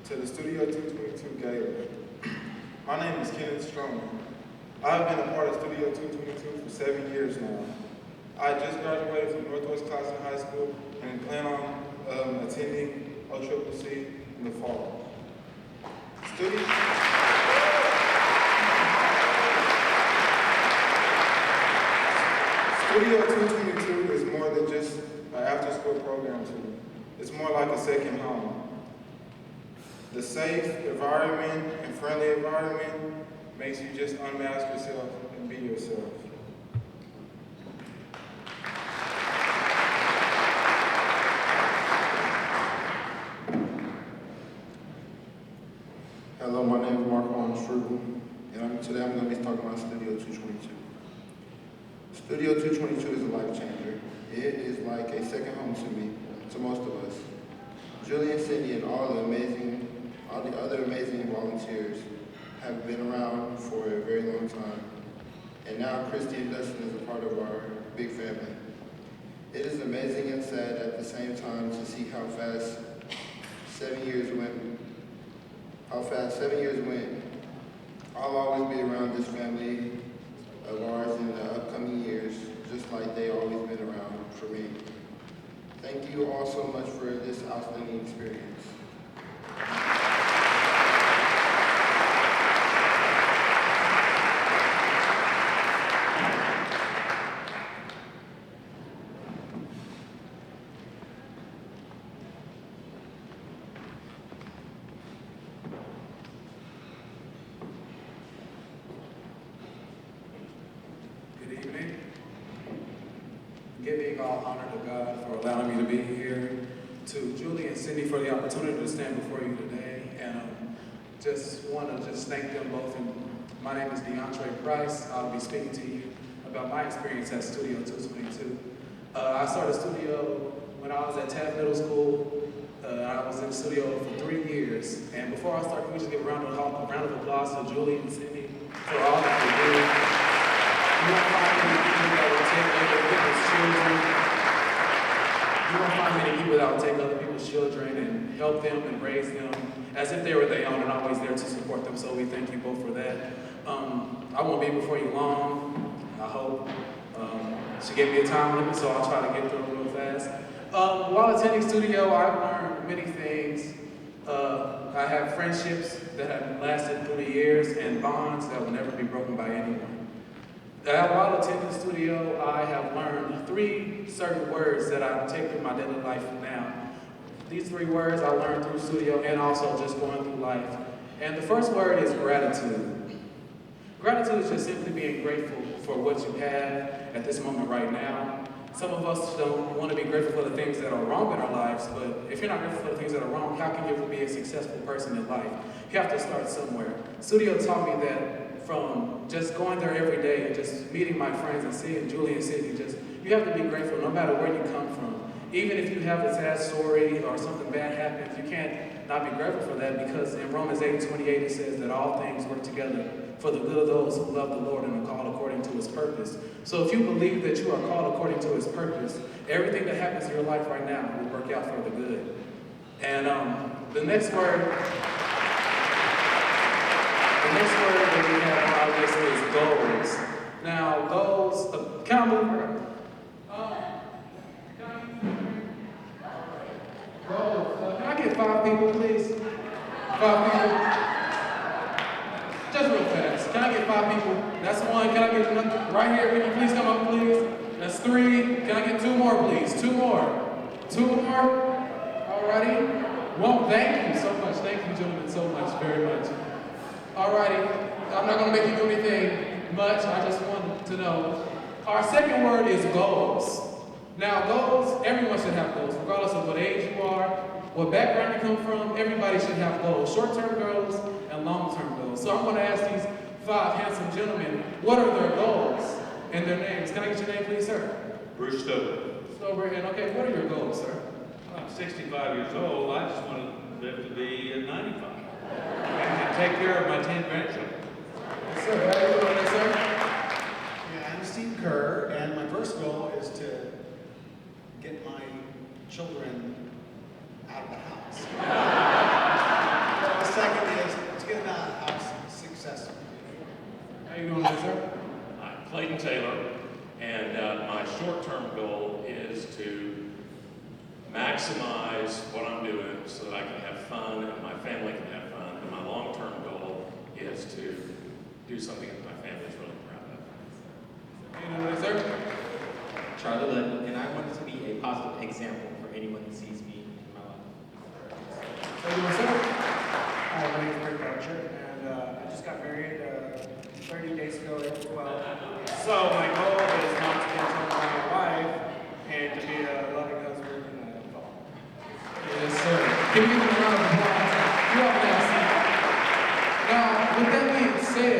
to the Studio 222 Gala. My name is Kenneth Stroman. I've been a part of Studio 222 for 7 years now. I just graduated from Northwest Classen High School and plan on attending OCCC in the fall. Studio 222 is more than just an after-school program to me. It's more like a second home. The safe environment and friendly environment makes you just unmask yourself and be yourself. Hello, my name is Mark Struble, and today I'm going to be talking about Studio 222. Studio 222 is a life changer. It is like a second home to me, to most of us. Julie and Cindy and all the other amazing volunteers have been around for a very long time. And now Christy and Dustin is a part of our big family. It is amazing and sad at the same time to see how fast 7 years went. I'll always be around this family of ours in the upcoming years, just like they always been around for me. Thank you all so much for this outstanding experience. Good evening. Giving all honor to God for allowing me to be here, to Julie and Cindy for the opportunity to stand before you today, and just want to thank them both. And my name is DeAndre Price. I'll be speaking to you about my experience at Studio 222. I started Studio when I was at Taft Middle School. I was in the studio for 3 years, and before I start, can we just give a round of applause to Julie and Cindy for all that they do. You won't find many people that will take other people's children. You won't find many people that will take other people's children and help them and raise them as if they were their own and always there to support them. So we thank you both for that. I won't be before you long, I hope. She gave me a time limit, so I'll try to get through it real fast. While attending studio, I've learned many things. I have friendships that have lasted through the years and bonds that will never be broken by anyone. While attending the studio, I have learned 3 certain words that I take through my daily life now. These 3 words I learned through studio and also just going through life. And the first word is gratitude. Gratitude is just simply being grateful for what you have at this moment right now. Some of us don't want to be grateful for the things that are wrong in our lives, but if you're not grateful for the things that are wrong, how can you ever be a successful person in life? You have to start somewhere. Studio taught me that from just going there every day and just meeting my friends and seeing Julie and Cindy, you have to be grateful no matter where you come from. Even if you have a sad story or something bad happens, you can't not be grateful for that, because in Romans 8:28 it says that all things work together for the good of those who love the Lord and are called according to his purpose. So if you believe that you are called according to his purpose, everything that happens in your life right now will work out for the good. And the next word that we have on our list is goals. Now, goals, can I move her? Goals. Can I get 5 people, please? 5 people. Just real fast. Can I get 5 people? That's 1. Can I get another? Right here, can you please come up, please? That's 3. Can I get 2 more, please? 2 more. 2 more? Alrighty. Well, thank you so much. Thank you, gentlemen, so much, very much. Alrighty, I'm not going to make you do anything much. I just wanted to know. Our second word is goals. Now, goals, everyone should have goals, regardless of what age you are, what background you come from. Everybody should have goals, short-term goals and long-term goals. So I'm going to ask these 5 handsome gentlemen, what are their goals and their names? Can I get your name, please, sir? Bruce Stover. Stover, and okay, what are your goals, sir? I'm 65 years old. I just want to live to be 95. And to take care of my 10 grandchildren. Yes, sir. How are you doing, sir? Yeah, I'm Steve Kerr, and my first goal is to get my children out of the house. How you doing, sir? I'm Clayton Taylor, and my short-term goal is to maximize what I'm doing so that I can have fun and my family can have fun. And my long-term goal is to do something that my family's really proud of. How you doing, sir? Charlie Litton, and I wanted to be a positive example for anyone who sees me in my life. How you doing, sir? Hi, my name is Rick Archer, and I just got married 30 days ago, April 12th. So my goal is not to get told by my wife and to be a loving husband and a father. Yes, sir. Can we give him a round of applause? You all can have a seat. Now, with that being said,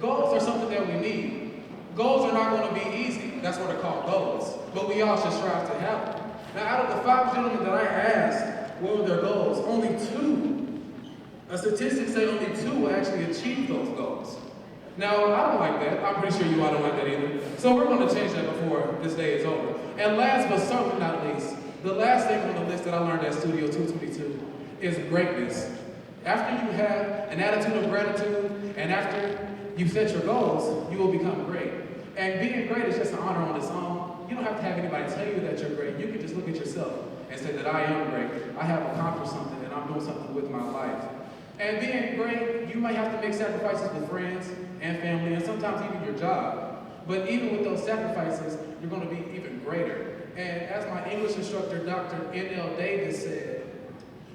goals are something that we need. Goals are not going to be easy. That's what they're called, goals. But we all should strive to have them. Now, out of the 5 gentlemen that I asked what were their goals, only 2, statistics say only 2 will actually achieve those goals. Now, I don't like that. I'm pretty sure you all don't like that either. So we're going to change that before this day is over. And last but certainly not least, the last thing on the list that I learned at Studio 222 is greatness. After you have an attitude of gratitude and after you set your goals, you will become great. And being great is just an honor on its own. You don't have to have anybody tell you that you're great. You can just look at yourself and say that I am great. I have accomplished something and I'm doing something with my life. And being great, you might have to make sacrifices with friends and family and sometimes even your job. But even with those sacrifices, you're going to be even greater. And as my English instructor, Dr. N.L. Davis said,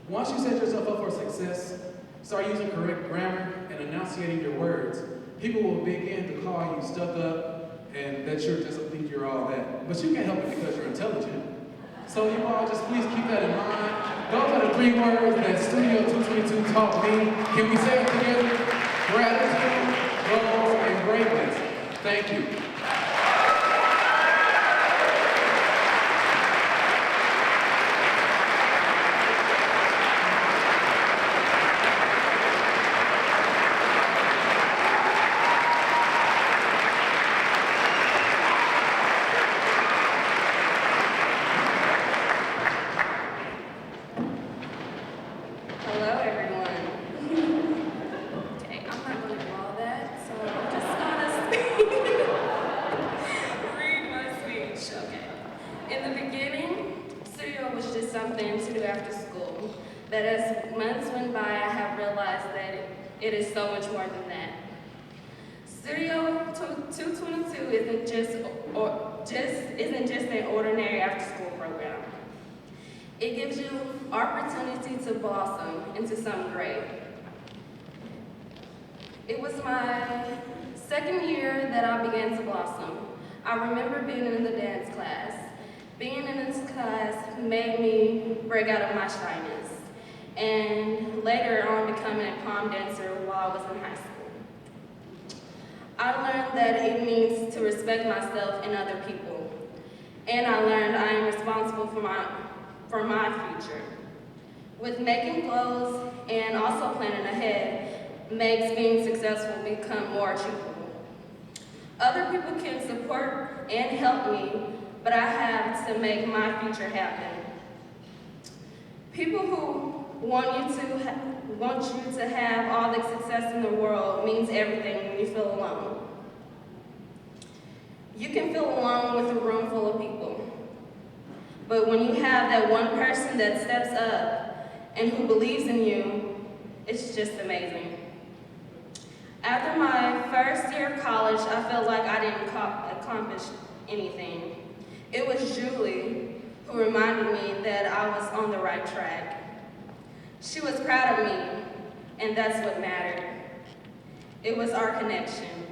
once you set yourself up for success, start using correct grammar and enunciating your words, people will begin to call you stuck up and that you're all that. But you can't help it because you're intelligent. So you all just please keep that in mind. Those are the 3 words that Studio 222 taught me. Can we say it together? Gratitude, goals, and greatness. Thank you. Hello, everyone. Okay, I'm not going to do all that, so I'm just going to read my speech. Okay. In the beginning, studio was just something to do after school. But as months went by, I have realized that it is so much more than that. Studio 222 isn't just an ordinary after-school program. It gives you opportunity to blossom into something great. It was my 2nd year that I began to blossom. I remember being in the dance class. Being in this class made me break out of my shyness, and later on becoming a prom dancer while I was in high school. I learned that it means to respect myself and other people, and I learned I am responsible for my future. With making goals and also planning ahead makes being successful become more achievable. Other people can support and help me, but I have to make my future happen. People who want you to have all the success in the world means everything when you feel alone. You can feel alone with a room full of people. But when you have that one person that steps up and who believes in you, it's just amazing. After my first year of college, I felt like I didn't accomplish anything. It was Julie who reminded me that I was on the right track. She was proud of me, and that's what mattered. It was our connection.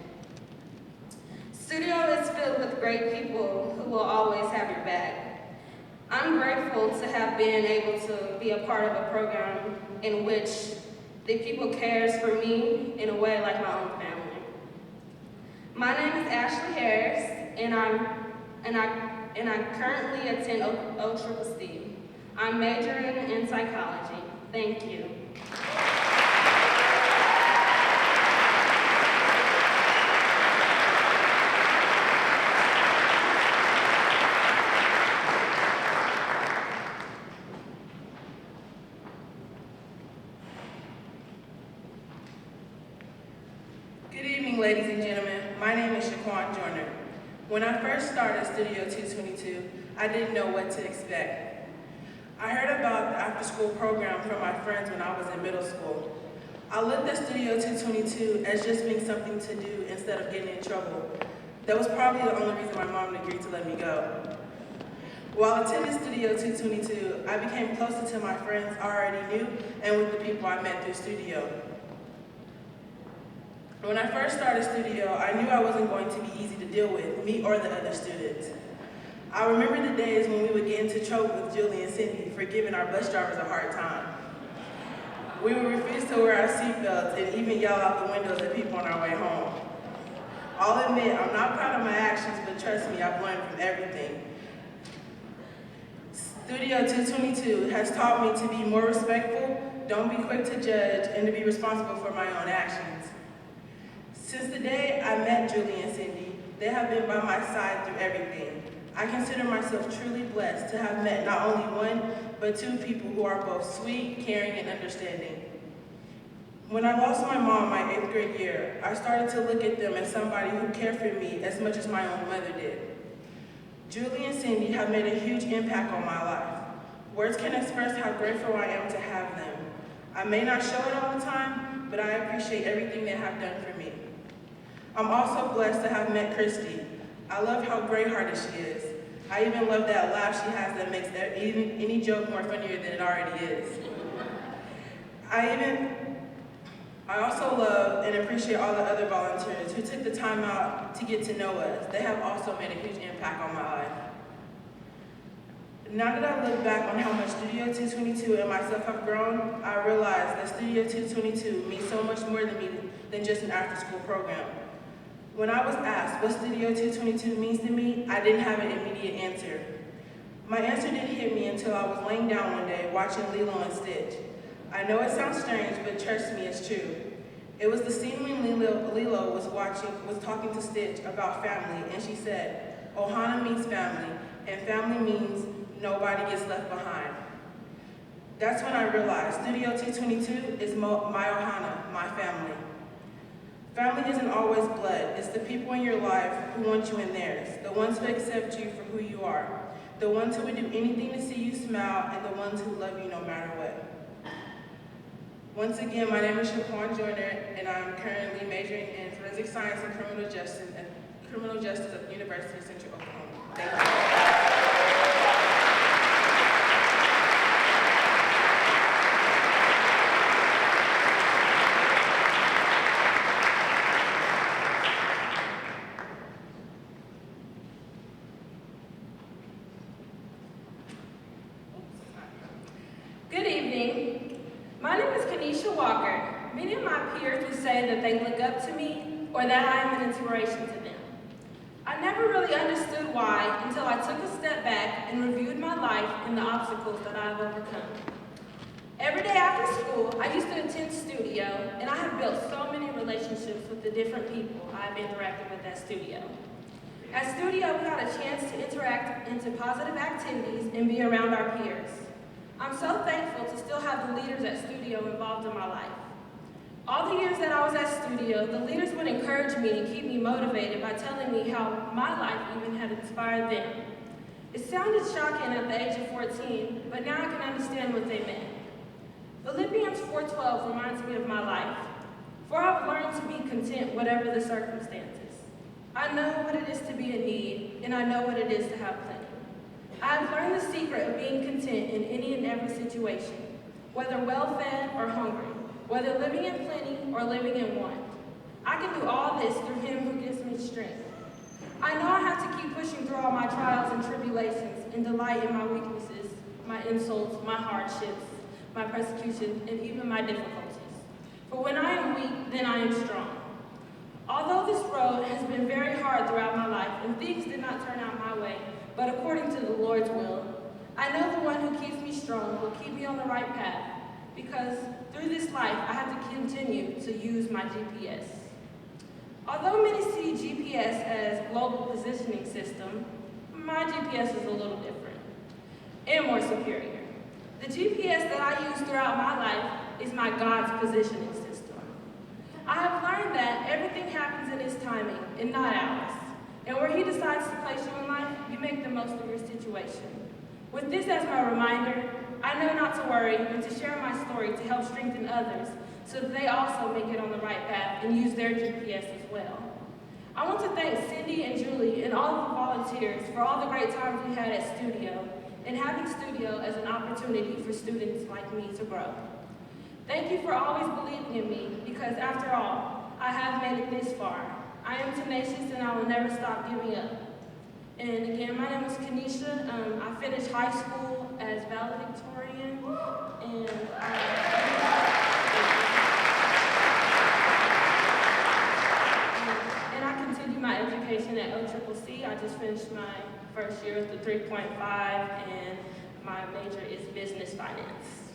Studio is filled with great people who will always have your back. I'm grateful to have been able to be a part of a program in which the people cares for me in a way like my own family. My name is Ashley Harris, and I currently attend OCCC. I'm majoring in psychology. Thank you. Good evening, ladies Shaquan Joyner. When I first started Studio 222, I didn't know what to expect. I heard about the after-school program from my friends when I was in middle school. I looked at Studio 222 as just being something to do instead of getting in trouble. That was probably the only reason my mom agreed to let me go. While attending Studio 222, I became closer to my friends I already knew and with the people I met through Studio. When I first started Studio, I knew I wasn't going to be easy to deal with, me or the other students. I remember the days when we would get into trouble with Julie and Cindy for giving our bus drivers a hard time. We would refuse to wear our seatbelts and even yell out the windows at people on our way home. I'll admit, I'm not proud of my actions, but trust me, I've learned from everything. Studio 222 has taught me to be more respectful, don't be quick to judge, and to be responsible for my own actions. Since the day I met Julie and Cindy, they have been by my side through everything. I consider myself truly blessed to have met not only one, but two people who are both sweet, caring, and understanding. When I lost my mom my 8th grade year, I started to look at them as somebody who cared for me as much as my own mother did. Julie and Cindy have made a huge impact on my life. Words can express how grateful I am to have them. I may not show it all the time, but I appreciate everything they have done for me. I'm also blessed to have met Christy. I love how great-hearted she is. I even love that laugh she has that makes any joke more funnier than it already is. I also love and appreciate all the other volunteers who took the time out to get to know us. They have also made a huge impact on my life. Now that I look back on how much Studio 222 and myself have grown, I realize that Studio 222 means so much more to me than just an after-school program. When I was asked what Studio 222 means to me, I didn't have an immediate answer. My answer didn't hit me until I was laying down one day watching Lilo and Stitch. I know it sounds strange, but trust me, it's true. It was the scene when Lilo was talking to Stitch about family, and she said, Ohana means family, and family means nobody gets left behind. That's when I realized Studio 222 is my Ohana, my family. Family isn't always blood. It's the people in your life who want you in theirs, the ones who accept you for who you are, the ones who would do anything to see you smile, and the ones who love you no matter what. Once again, my name is Shaquan Joyner, and I'm currently majoring in forensic science and criminal justice at the University of Central Oklahoma. Thank you. Good evening. My name is Kenesha Walker. Many of my peers would say that they look up to me or that I am an inspiration to them. I never really understood why until I took a step back and reviewed my life and the obstacles that I have overcome. Every day after school, I used to attend Studio, and I have built so many relationships with the different people I have interacted with at Studio. At Studio, we got a chance to interact into positive activities and be around our peers. I'm so thankful to still have the leaders at Studio involved in my life. All the years that I was at Studio, the leaders would encourage me and keep me motivated by telling me how my life even had inspired them. It sounded shocking at the age of 14, but now I can understand what they meant. Philippians 4:12 reminds me of my life. For I've learned to be content whatever the circumstances. I know what it is to be in need, and I know what it is to have plenty. I have learned the secret of being content in any and every situation, whether well-fed or hungry, whether living in plenty or living in want. I can do all this through Him who gives me strength. I know I have to keep pushing through all my trials and tribulations and delight in my weaknesses, my insults, my hardships, my persecution, and even my difficulties. For when I am weak, then I am strong. Although this road has been very hard throughout my life and things did not turn out my way, but according to the Lord's will, I know the one who keeps me strong will keep me on the right path, because through this life I have to continue to use my GPS. Although many see GPS as global positioning system, my GPS is a little different and more superior. The GPS that I use throughout my life is my God's positioning system. I have learned that everything happens in His timing and not ours. And where He decides to place you in life, you make the most of your situation. With this as my reminder, I know not to worry and to share my story to help strengthen others so that they also make it on the right path and use their GPS as well. I want to thank Cindy and Julie and all of the volunteers for all the great times we had at Studio and having Studio as an opportunity for students like me to grow. Thank you for always believing in me because after all, I have made it this far. I am tenacious and I will never stop giving up. And again, my name is Kenesha. I finished high school as valedictorian and I continue my education at OCCC. I just finished my first year with the 3.5 and my major is business finance.